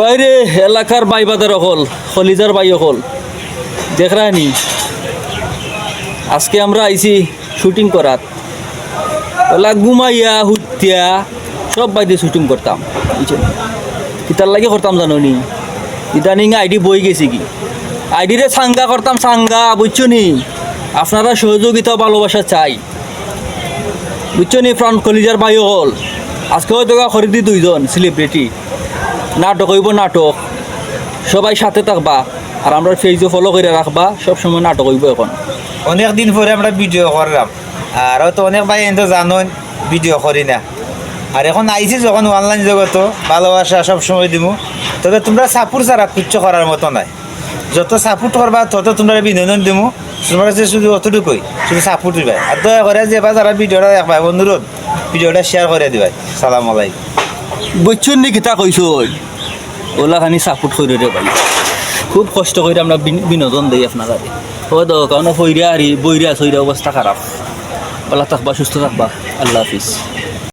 বাইরে এলাকার বাই বাজার হল খলিজার বাই হল দেখ রানি আজকে আমরা আইছি শুটিং করার ওলা ঘুমাইয়া হুতিয়া সব বাইরে শুটিং করতাম বুঝছেন কিতার লাগে করতাম জানো নি ইদানিং আইডি বই গেছি কি আইডিরে সাঙ্গা করতাম সাঙ্গা বুঝছো নি আপনারা সহযোগিতা ভালোবাসা চাই বুঝছো নি ফ্রন্ট কলিজার বাই হল আজকে হয়তো খরিদি দুইজন সেলিব্রিটি নাটক হইব নাটক সবাই সাথে থাকবা আর আমরা ফেসবুক ফলো করে রাখবা সব সময় নাটক হইব এখন অনেক দিন পরে আমরা ভিডিও করলাম আর হয়তো অনেক ভাই এত জানুন ভিডিও করি না আর এখন আইছি যখন অনলাইন জগত ভালোবাসা সব সময় দিব তবে তোমরা সাপোর্ট ছাড়া কিচ্ছু করার মতো নাই যত সাপোর্ট করবা তত তোমরা বিনোদন দিব তোমরা কাছে শুধু অতটুকুই শুধু সাপোর্ট দিবাই আর দয়া করে যে এবার যারা ভিডিওটা দেখবা অনুরোধ ভিডিওটা শেয়ার করে দিবাই সালাম আলাইকুম বুঝছেন নি কিতা কইছো ওলা খানি সাপোর্ট করে রে ভাই খুব কষ্ট করে আমরা বিনোদন দিই আপনারা হয়তো কারণ ফইরা আর বইরা সইরা অবস্থা খারাপ ভালো থাকবা সুস্থ থাকবা আল্লাহ হাফিজ